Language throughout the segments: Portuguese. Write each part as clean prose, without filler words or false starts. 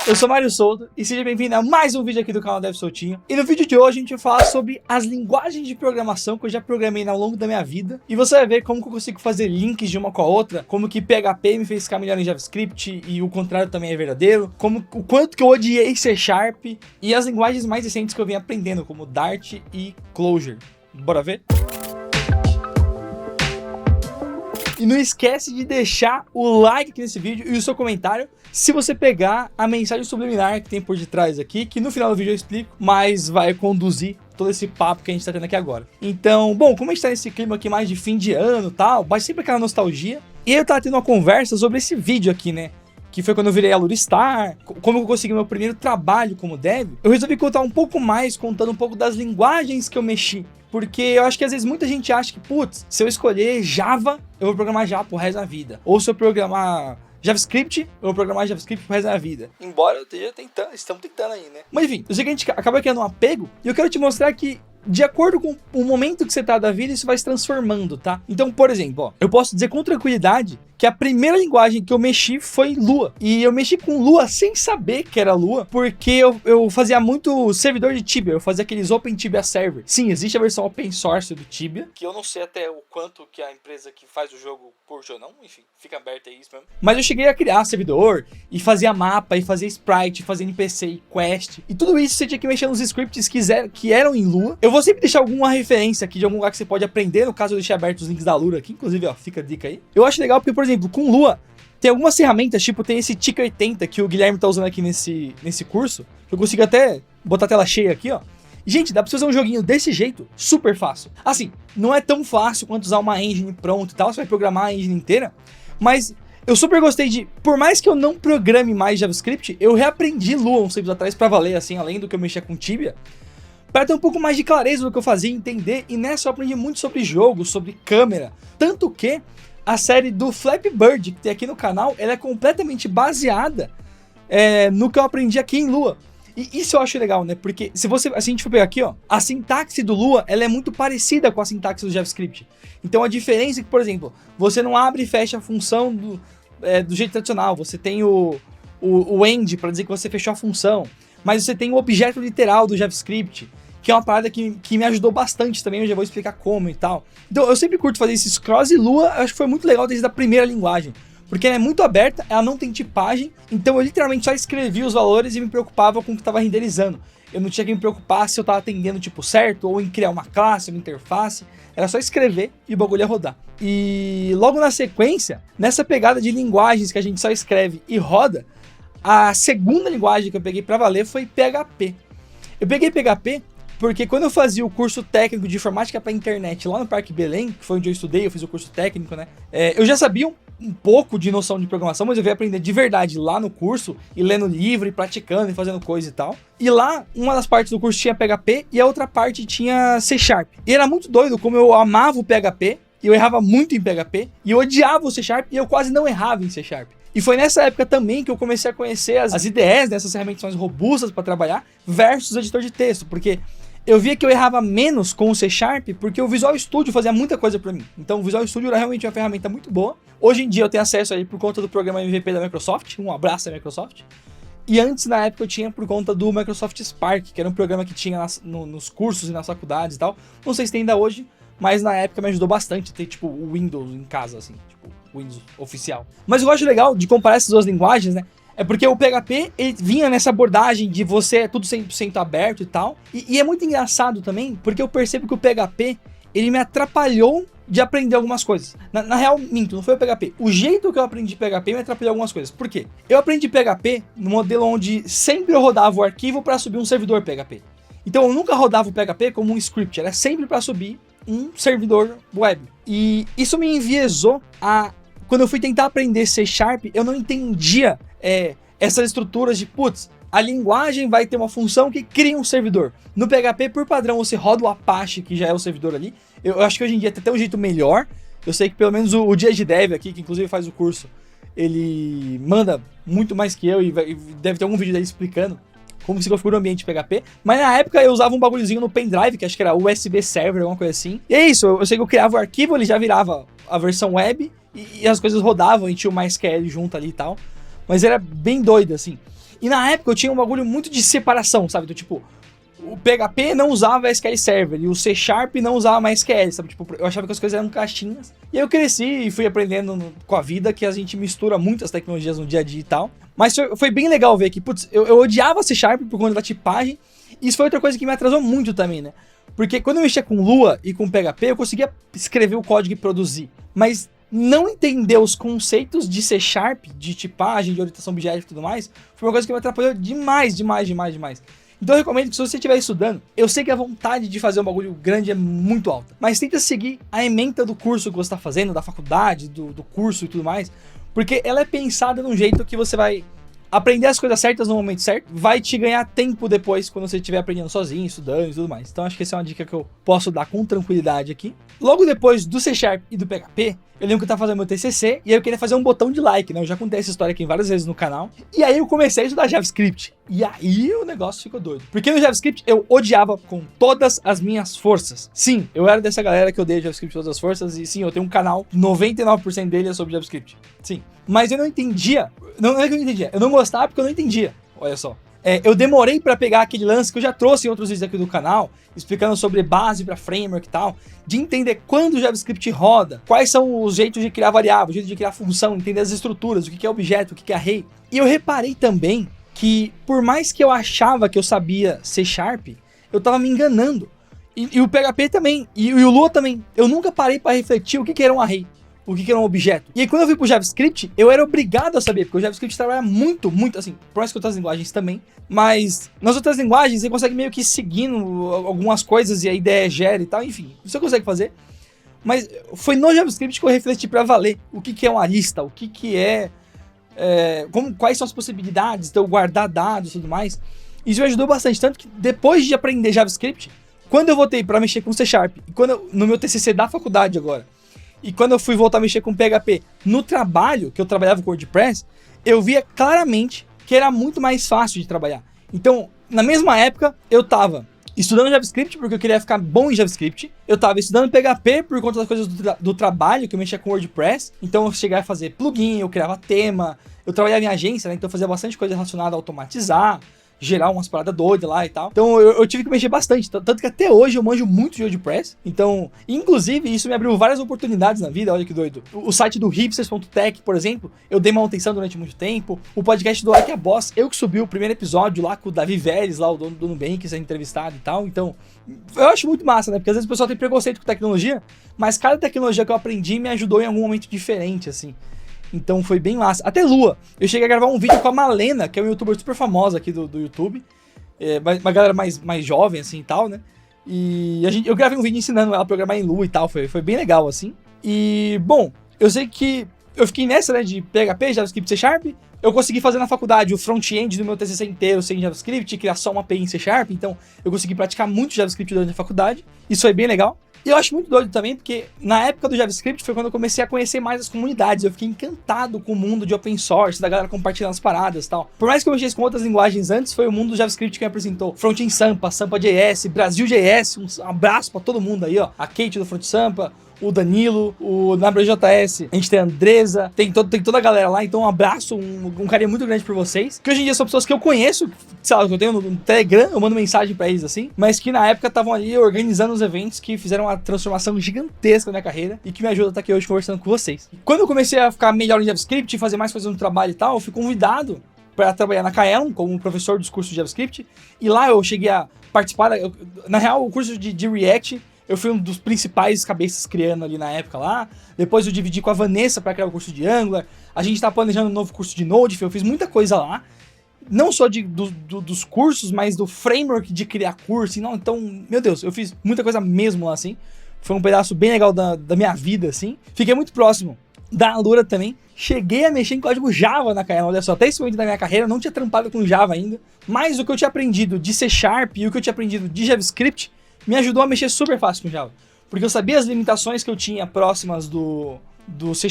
Eu sou Mário Souto e seja bem-vindo a mais um vídeo aqui do canal Dev Soutinho. E no vídeo de hoje a gente vai falar sobre as linguagens de programação que eu já programei ao longo da minha vida. E você vai ver como que eu consigo fazer links de uma com a outra, como que PHP me fez ficar melhor em JavaScript e o contrário também é verdadeiro, como o quanto que eu odiei C# e as linguagens mais recentes que eu venho aprendendo, como Dart e Clojure. Bora ver? E não esquece de deixar o like aqui nesse vídeo e o seu comentário se você pegar a mensagem subliminar que tem por detrás aqui, que no final do vídeo eu explico, mas vai conduzir todo esse papo que a gente tá tendo aqui agora. Então, bom, como a gente tá nesse clima aqui mais de fim de ano e tal, bate sempre aquela nostalgia, e eu tava tendo uma conversa sobre esse vídeo aqui, né? Que foi quando eu virei Aluristar, como eu consegui meu primeiro trabalho como dev. Eu resolvi contar um pouco mais, contando um pouco das linguagens que eu mexi. Porque eu acho que às vezes muita gente acha que, putz, se eu escolher Java, eu vou programar Java pro resto da vida. Ou se eu programar JavaScript, eu vou programar JavaScript pro resto da vida. Embora eu esteja tentando, estamos tentando aí, né? Mas enfim, eu sei que a gente acaba criando um apego, e eu quero te mostrar que, de acordo com o momento que você tá da vida, isso vai se transformando, tá? Então, por exemplo, ó, eu posso dizer com tranquilidade que a primeira linguagem que eu mexi foi Lua. E eu mexi com Lua sem saber que era Lua, porque eu fazia muito servidor de Tibia, eu fazia aqueles Open Tibia Server. Sim, existe a versão open source do Tibia, que eu não sei até o quanto que a empresa que faz o jogo curte ou não, enfim, fica aberto aí isso mesmo. Mas eu cheguei a criar servidor, e fazia mapa, e fazia sprite, fazia NPC, e quest, e tudo isso você tinha que mexer nos scripts que eram em Lua. Eu vou sempre deixar alguma referência aqui de algum lugar que você pode aprender, no caso eu deixei aberto os links da Lura aqui, inclusive, ó, fica a dica aí. Eu acho legal porque, por exemplo, com Lua, tem algumas ferramentas, tipo, tem esse Tic 80 que o Guilherme tá usando aqui nesse curso, que eu consigo até botar a tela cheia aqui, ó. Gente, dá pra você fazer um joguinho desse jeito, super fácil. Assim, não é tão fácil quanto usar uma engine pronta e tal, você vai programar a engine inteira, mas eu super gostei de, por mais que eu não programe mais JavaScript, eu reaprendi Lua uns tempos atrás pra valer, assim, além do que eu mexia com Tibia, para ter um pouco mais de clareza do que eu fazia, entender, e nessa eu aprendi muito sobre jogo, sobre câmera, tanto que a série do Flappy Bird, que tem aqui no canal, ela é completamente baseada no que eu aprendi aqui em Lua. E isso eu acho legal, né? Porque se a gente for pegar aqui, ó, a sintaxe do Lua, ela é muito parecida com a sintaxe do JavaScript. Então a diferença é que, por exemplo, você não abre e fecha a função do jeito tradicional. Você tem o end para dizer que você fechou a função. Mas você tem o objeto literal do JavaScript, que é uma parada que me ajudou bastante também, eu já vou explicar como e tal. Então eu sempre curto fazer esses cross, e Lua acho que foi muito legal desde a primeira linguagem, porque ela é muito aberta, ela não tem tipagem, então eu literalmente só escrevia os valores e me preocupava com o que estava renderizando. Eu não tinha que me preocupar se eu estava atendendo o tipo certo, ou em criar uma classe, uma interface, era só escrever e o bagulho ia rodar. E logo na sequência, nessa pegada de linguagens que a gente só escreve e roda, a segunda linguagem que eu peguei pra valer foi PHP. Eu peguei PHP porque quando eu fazia o curso técnico de informática pra internet lá no Parque Belém, que foi onde eu estudei, eu fiz o curso técnico, né? Eu já sabia um pouco de noção de programação, mas eu veio aprender de verdade lá no curso, e lendo livro, e praticando, e fazendo coisa e tal. E lá, uma das partes do curso tinha PHP, e a outra parte tinha C#. E era muito doido como eu amava o PHP, e eu errava muito em PHP, e eu odiava o C#, e eu quase não errava em C#. E foi nessa época também que eu comecei a conhecer as IDEs, essas ferramentas mais robustas para trabalhar, versus editor de texto, porque eu via que eu errava menos com o C# porque o Visual Studio fazia muita coisa para mim. Então o Visual Studio era realmente uma ferramenta muito boa. Hoje em dia eu tenho acesso a ele por conta do programa MVP da Microsoft, um abraço à Microsoft. E antes, na época, eu tinha por conta do Microsoft Spark, que era um programa que tinha nos cursos e nas faculdades e tal. Não sei se tem ainda hoje, mas na época me ajudou bastante ter, tipo, o Windows em casa, assim, tipo, Windows oficial. Mas eu acho legal de comparar essas duas linguagens, né? É porque o PHP, ele vinha nessa abordagem de você é tudo 100% aberto e tal. E é muito engraçado também, porque eu percebo que o PHP, ele me atrapalhou de aprender algumas coisas. Na real, minto, não foi o PHP. O jeito que eu aprendi PHP me atrapalhou algumas coisas. Por quê? Eu aprendi PHP no modelo onde sempre eu rodava o arquivo para subir um servidor PHP. Então eu nunca rodava o PHP como um script, era sempre para subir um servidor web. E isso me enviesou a... Quando eu fui tentar aprender C#, eu não entendia essas estruturas de, putz, a linguagem vai ter uma função que cria um servidor. No PHP, por padrão, você roda o Apache, que já é o servidor ali. Eu acho que hoje em dia tem até um jeito melhor. Eu sei que pelo menos o Dias de Dev aqui, que inclusive faz o curso, ele manda muito mais que eu e deve ter algum vídeo dele explicando como se configura o ambiente PHP. Mas na época eu usava um bagulhozinho no pendrive, que acho que era USB Server, alguma coisa assim. E é isso, eu sei que eu criava o arquivo, ele já virava a versão web e as coisas rodavam e tinha o MySQL junto ali e tal. mas era bem doido, assim. E na época eu tinha um bagulho muito de separação, sabe? Então, tipo, o PHP não usava SQL Server e o C# não usava mais SQL, sabe? Tipo, eu achava que as coisas eram caixinhas. E aí eu cresci e fui aprendendo com a vida que a gente mistura muitas tecnologias no dia a dia e tal. Mas foi bem legal ver que, putz, eu odiava C# por conta da tipagem. E isso foi outra coisa que me atrasou muito também, né? Porque quando eu mexia com Lua e com PHP, eu conseguia escrever o código e produzir. Mas não entender os conceitos de C#, de tipagem, de orientação objeto e tudo mais, foi uma coisa que me atrapalhou demais. Então eu recomendo que se você estiver estudando, eu sei que a vontade de fazer um bagulho grande é muito alta, mas tenta seguir a ementa do curso que você está fazendo, da faculdade, do curso e tudo mais, porque ela é pensada de um jeito que você vai aprender as coisas certas no momento certo, vai te ganhar tempo depois quando você estiver aprendendo sozinho, estudando e tudo mais. Então acho que essa é uma dica que eu posso dar com tranquilidade aqui. Logo depois do C# e do PHP, eu lembro que eu tava fazendo meu TCC e aí eu queria fazer um botão de like, né? Eu já contei essa história aqui várias vezes no canal. E aí eu comecei a estudar JavaScript. E aí o negócio ficou doido. Porque no JavaScript eu odiava com todas as minhas forças. Sim, eu era dessa galera que odeia JavaScript com todas as forças. E sim, eu tenho um canal, 99% dele é sobre JavaScript. Sim. Mas eu não entendia. Não é que eu não entendia. Eu não gostava porque eu não entendia. Olha só. Eu demorei pra pegar aquele lance que eu já trouxe em outros vídeos aqui do canal, explicando sobre base pra framework e tal, de entender quando o JavaScript roda, quais são os jeitos de criar variável, o jeito de criar função, entender as estruturas, o que é objeto, o que é array. E eu reparei também que, por mais que eu achava que eu sabia C#, eu tava me enganando. E o PHP também, e o Lua também. Eu nunca parei pra refletir o que era um array, o que era um objeto. E aí quando eu fui pro JavaScript, eu era obrigado a saber, porque o JavaScript trabalha muito, assim, por mais que outras linguagens também, mas nas outras linguagens você consegue meio que ir seguindo algumas coisas e a ideia gera e tal, enfim, você consegue fazer. Mas foi no JavaScript que eu refleti pra valer o que é uma lista, o que é quais são as possibilidades de eu guardar dados e tudo mais. Isso me ajudou bastante, tanto que depois de aprender JavaScript, quando eu voltei pra mexer com C#, e no meu TCC da faculdade agora, e quando eu fui voltar a mexer com PHP no trabalho, que eu trabalhava com WordPress, eu via claramente que era muito mais fácil de trabalhar. Então, na mesma época, eu tava estudando JavaScript porque eu queria ficar bom em JavaScript. Eu tava estudando PHP por conta das coisas do trabalho, que eu mexia com WordPress. Então eu chegava a fazer plugin, eu criava tema, eu trabalhava em agência, né? Então eu fazia bastante coisa relacionada a automatizar, gerar umas paradas doidas lá e tal. Então eu tive que mexer bastante, tanto que até hoje eu manjo muito de WordPress. Então, inclusive, isso me abriu várias oportunidades na vida, olha que doido. O site do hipsters.tech, por exemplo, eu dei manutenção durante muito tempo. O podcast do Like a Boss, eu que subi o primeiro episódio lá com o Davi Vélez, lá o dono do Nubank, sendo entrevistado e tal. Então, eu acho muito massa, né? Porque às vezes o pessoal tem preconceito com tecnologia, mas cada tecnologia que eu aprendi me ajudou em algum momento diferente, assim. Então foi bem massa. Até Lua. Eu cheguei a gravar um vídeo com a Malena, que é uma youtuber super famosa aqui do YouTube. Uma galera mais jovem, assim, e tal, né? E eu gravei um vídeo ensinando ela a programar em Lua e tal. Foi bem legal, assim. E, bom, eu sei que eu fiquei nessa, né, de PHP, JavaScript, C#. Eu consegui fazer na faculdade o front-end do meu TCC inteiro sem JavaScript, criar só uma API em C#. Então, eu consegui praticar muito JavaScript durante a faculdade. Isso foi bem legal. E eu acho muito doido também, porque na época do JavaScript foi quando eu comecei a conhecer mais as comunidades. Eu fiquei encantado com o mundo de open source, da galera compartilhando as paradas e tal. Por mais que eu mexesse com outras linguagens antes, foi o mundo do JavaScript que me apresentou Front-end Sampa, Sampa.js, Brasil.js, um abraço pra todo mundo aí, ó. A Kate do Front Sampa, o Danilo, o NabraJS, a gente tem a Andresa, tem toda a galera lá, então um abraço, um carinho muito grande por vocês, que hoje em dia são pessoas que eu conheço, sei lá, que eu tenho no Telegram, eu mando mensagem pra eles assim, mas que na época estavam ali organizando os eventos que fizeram uma transformação gigantesca na minha carreira e que me ajuda a estar aqui hoje conversando com vocês. Quando eu comecei a ficar melhor em JavaScript, fazer mais coisas no trabalho e tal, eu fui convidado para trabalhar na Kaelon como professor dos cursos de JavaScript, e lá eu cheguei a participar, na real, o curso de React, eu fui um dos principais cabeças criando ali na época lá. Depois eu dividi com a Vanessa para criar o curso de Angular. A gente tá planejando um novo curso de Node. Eu fiz muita coisa lá. Não só dos cursos, mas do framework de criar curso. Então, meu Deus, eu fiz muita coisa mesmo lá, assim. Foi um pedaço bem legal da minha vida, assim. Fiquei muito próximo da Alura também. Cheguei a mexer em código Java na Kaelon. Olha só, até esse momento da minha carreira eu não tinha trampado com Java ainda. Mas o que eu tinha aprendido de C# e o que eu tinha aprendido de JavaScript me ajudou a mexer super fácil com Java. Porque eu sabia as limitações que eu tinha próximas do C#,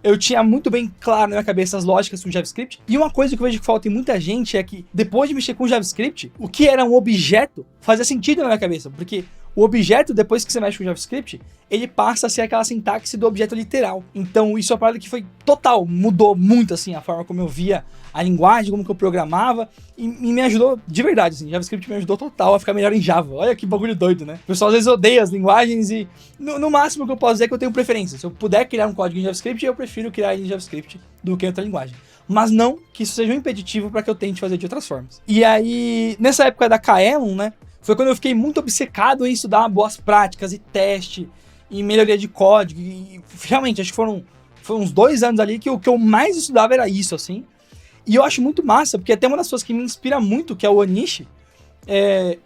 eu tinha muito bem claro na minha cabeça as lógicas com JavaScript. E uma coisa que eu vejo que falta em muita gente é que, depois de mexer com JavaScript, o que era um objeto fazia sentido na minha cabeça. Porque o objeto, depois que você mexe com o JavaScript, ele passa a ser aquela sintaxe do objeto literal. Então isso é uma parada que foi total, mudou muito assim a forma como eu via a linguagem, como que eu programava, e me ajudou de verdade, assim, JavaScript me ajudou total a ficar melhor em Java. Olha que bagulho doido, né? O pessoal às vezes odeia as linguagens e no máximo que eu posso dizer é que eu tenho preferência. Se eu puder criar um código em JavaScript, eu prefiro criar ele em JavaScript do que em outra linguagem. Mas não que isso seja um impeditivo para que eu tente fazer de outras formas. E aí, nessa época da Kaelon, né, foi quando eu fiquei muito obcecado em estudar boas práticas e teste e melhoria de código. E realmente, acho que foram uns 2 anos ali que o que eu mais estudava era isso, assim. E eu acho muito massa, porque até uma das pessoas que me inspira muito, que é o Onishi,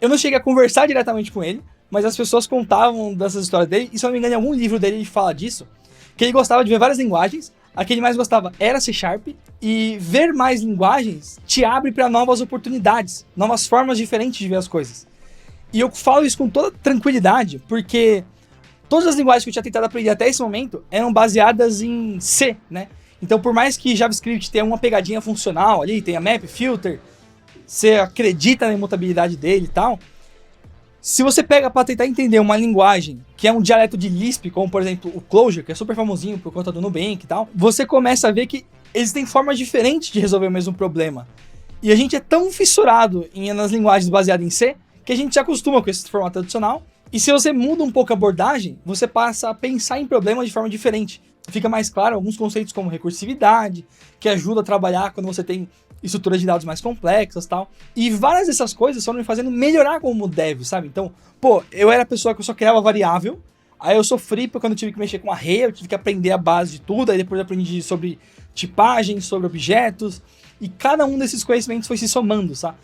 eu não cheguei a conversar diretamente com ele, mas as pessoas contavam dessas histórias dele, e se eu não me engano, em algum livro dele ele fala disso, que ele gostava de ver várias linguagens, a que ele mais gostava era C#, e ver mais linguagens te abre para novas oportunidades, novas formas diferentes de ver as coisas. E eu falo isso com toda tranquilidade, porque todas as linguagens que eu tinha tentado aprender até esse momento eram baseadas em C, né? Então, por mais que JavaScript tenha uma pegadinha funcional ali, tenha map, filter, você acredita na imutabilidade dele e tal, se você pega para tentar entender uma linguagem que é um dialeto de Lisp, como por exemplo o Clojure, que é super famosinho por conta do Nubank e tal, você começa a ver que existem formas diferentes de resolver o mesmo problema. E a gente é tão fissurado nas linguagens baseadas em C, que a gente se acostuma com esse formato tradicional, e se você muda um pouco a abordagem, você passa a pensar em problemas de forma diferente. Fica mais claro alguns conceitos como recursividade, que ajuda a trabalhar quando você tem estruturas de dados mais complexas e tal. E várias dessas coisas foram me fazendo melhorar como dev, sabe? Então, eu era a pessoa que eu só criava variável, aí eu sofri porque quando eu tive que mexer com array, eu tive que aprender a base de tudo, aí depois eu aprendi sobre tipagem, sobre objetos, e cada um desses conhecimentos foi se somando, sabe?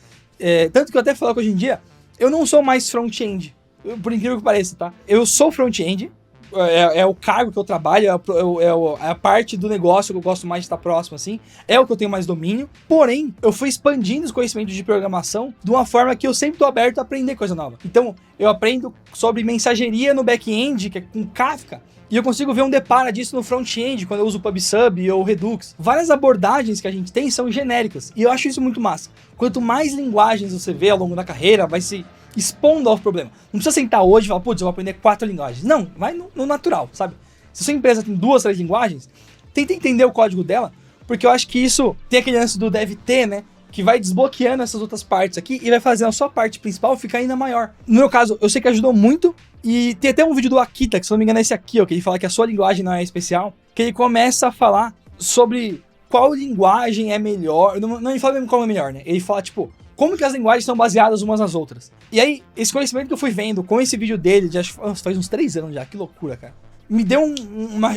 Tanto que eu até falo que hoje em dia, eu não sou mais front-end, por incrível que pareça, tá? Eu sou front-end, é o cargo que eu trabalho, é a parte do negócio que eu gosto mais de estar próximo, assim, é o que eu tenho mais domínio, porém, eu fui expandindo os conhecimentos de programação de uma forma que eu sempre estou aberto a aprender coisa nova. Então, eu aprendo sobre mensageria no back-end, que é com Kafka, e eu consigo ver um depara disso no front-end, quando eu uso o PubSub ou o Redux. Várias abordagens que a gente tem são genéricas, e eu acho isso muito massa. Quanto mais linguagens você vê ao longo da carreira, vai se expondo ao problema. Não precisa sentar hoje e falar, putz, eu vou aprender 4 linguagens. Não, vai no natural, sabe? Se sua empresa tem 2, 3 linguagens, tenta entender o código dela, porque eu acho que isso tem aquele lance do deve ter, né? Que vai desbloqueando essas outras partes aqui e vai fazendo a sua parte principal ficar ainda maior. No meu caso, eu sei que ajudou muito, e tem até um vídeo do Akita, que se não me engano é esse aqui, ó, que ele fala que a sua linguagem não é especial, que ele começa a falar sobre qual linguagem é melhor. Não ele fala mesmo qual é melhor, né? Ele fala, tipo, como que as linguagens são baseadas umas nas outras. E aí, esse conhecimento que eu fui vendo com esse vídeo dele, de acho que faz uns 3 anos já, que loucura, cara. Me deu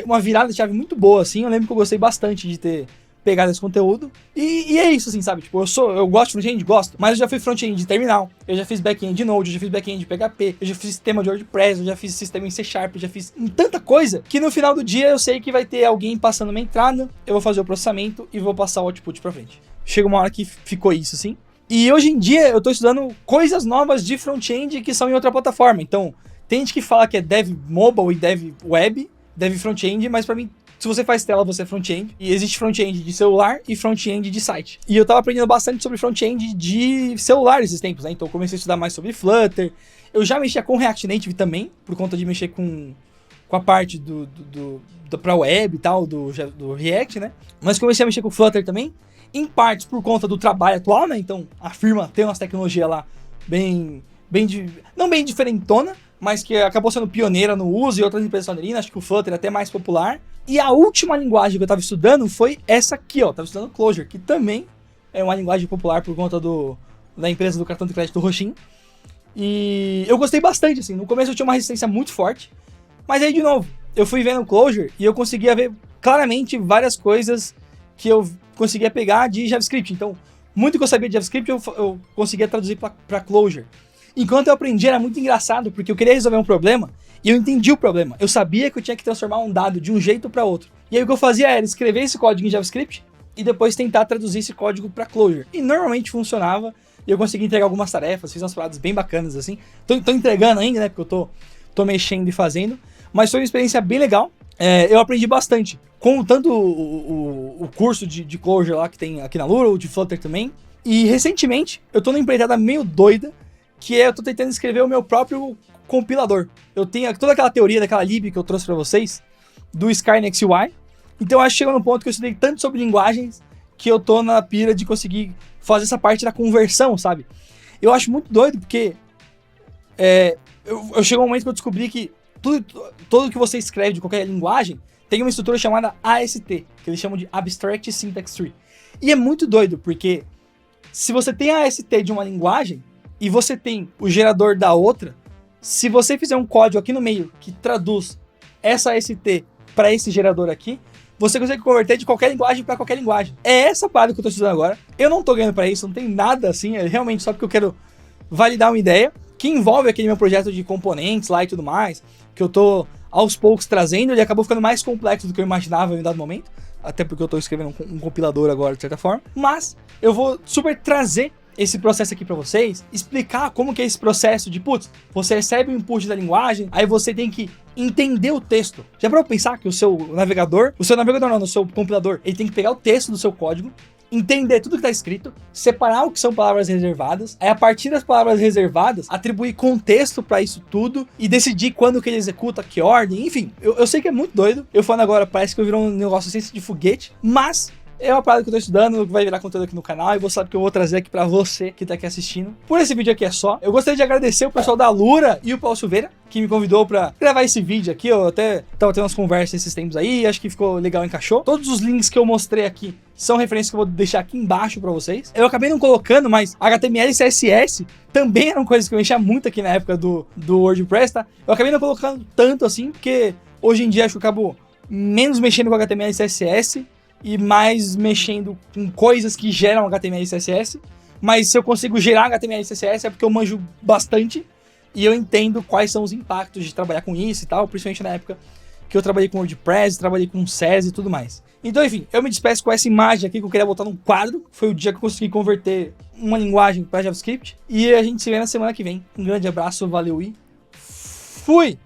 uma virada de chave muito boa, assim. Eu lembro que eu gostei bastante de ter pegado esse conteúdo. E é isso, assim, sabe? Tipo, eu gosto de front-end? Gosto. Mas eu já fui front-end de terminal, eu já fiz back-end de Node, eu já fiz back-end de PHP, eu já fiz sistema de WordPress, eu já fiz sistema em C#, eu já fiz tanta coisa, que no final do dia eu sei que vai ter alguém passando uma entrada, eu vou fazer o processamento e vou passar o output pra frente. Chega uma hora que ficou isso, assim. E hoje em dia eu tô estudando coisas novas de front-end que são em outra plataforma. Então, tem gente que fala que é dev mobile e dev web, dev front-end, mas pra mim, se você faz tela, você é front-end. E existe front-end de celular e front-end de site. E eu tava aprendendo bastante sobre front-end de celular esses tempos, né? Então eu comecei a estudar mais sobre Flutter. Eu já mexia com React Native também, por conta de mexer com a parte pra web e tal, do React, né? Mas comecei a mexer com Flutter também. Em partes por conta do trabalho atual, né? Então a firma tem umas tecnologias lá não bem diferentona, mas que acabou sendo pioneira no uso, e outras empresas estão acho que o Flutter é até mais popular. E a última linguagem que eu estava estudando foi essa aqui, ó. Estava estudando Clojure, que também é uma linguagem popular por conta da empresa do cartão de crédito Roxin. E eu gostei bastante, assim. No começo eu tinha uma resistência muito forte, mas aí, de novo, eu fui vendo Clojure e eu conseguia ver claramente várias coisas que eu conseguia pegar de JavaScript. Então, muito que eu sabia de JavaScript, eu conseguia traduzir para Clojure. Enquanto eu aprendi, era muito engraçado, porque eu queria resolver um problema, e eu entendi o problema. Eu sabia que eu tinha que transformar um dado de um jeito para outro. E aí o que eu fazia era escrever esse código em JavaScript, e depois tentar traduzir esse código para Clojure. E normalmente funcionava, e eu consegui entregar algumas tarefas, fiz umas paradas bem bacanas, assim. Tô entregando ainda, né, porque eu tô mexendo e fazendo. Mas foi uma experiência bem legal. Eu aprendi bastante, com tanto o curso de Clojure lá que tem aqui na Lura, o de Flutter também. E recentemente, eu tô numa empreitada meio doida, que eu tô tentando escrever o meu próprio compilador. Eu tenho toda aquela teoria daquela lib que eu trouxe para vocês, do Skynex UI. Então acho que chegou no ponto que eu estudei tanto sobre linguagens que eu tô na pira de conseguir fazer essa parte da conversão, sabe? Eu acho muito doido porque eu chegou um momento que eu descobri que tudo que você escreve de qualquer linguagem tem uma estrutura chamada AST, que eles chamam de Abstract Syntax Tree. E é muito doido, porque se você tem a AST de uma linguagem e você tem o gerador da outra, se você fizer um código aqui no meio que traduz essa AST para esse gerador aqui, você consegue converter de qualquer linguagem para qualquer linguagem. É essa parada que eu tô estudando agora. Eu não tô ganhando para isso, não tem nada assim, é realmente só porque eu quero validar uma ideia, que envolve aquele meu projeto de componentes lá e tudo mais, que eu tô aos poucos trazendo. Ele acabou ficando mais complexo do que eu imaginava em um dado momento, até porque eu tô escrevendo um compilador agora, de certa forma. Mas eu vou super trazer esse processo aqui para vocês, explicar como que é esse processo de, putz, você recebe o input da linguagem, aí você tem que entender o texto. Já para pensar que o seu navegador não, o seu compilador, ele tem que pegar o texto do seu código, entender tudo que está escrito, separar o que são palavras reservadas, aí a partir das palavras reservadas, atribuir contexto para isso tudo e decidir quando que ele executa, que ordem, enfim. Eu sei que é muito doido, eu falando agora parece que eu virou um negócio assim de foguete, mas é uma parada que eu tô estudando, que vai virar conteúdo aqui no canal e você sabe que eu vou trazer aqui pra você que tá aqui assistindo. Por esse vídeo aqui é só. Eu gostaria de agradecer o pessoal da Lura e o Paulo Silveira, que me convidou pra gravar esse vídeo aqui. Eu até tava tendo umas conversas esses tempos aí, acho que ficou legal, encaixou. Todos os links que eu mostrei aqui são referências que eu vou deixar aqui embaixo pra vocês. Eu acabei não colocando, mas HTML e CSS também eram coisas que eu mexia muito aqui na época do WordPress, tá? Eu acabei não colocando tanto assim, porque hoje em dia acho que eu acabo menos mexendo com HTML e CSS e mais mexendo com coisas que geram HTML e CSS, mas se eu consigo gerar HTML e CSS é porque eu manjo bastante e eu entendo quais são os impactos de trabalhar com isso e tal, principalmente na época que eu trabalhei com WordPress, trabalhei com SES e tudo mais. Então, enfim, eu me despeço com essa imagem aqui que eu queria botar num quadro. Foi o dia que eu consegui converter uma linguagem para JavaScript e a gente se vê na semana que vem. Um grande abraço, valeu e fui!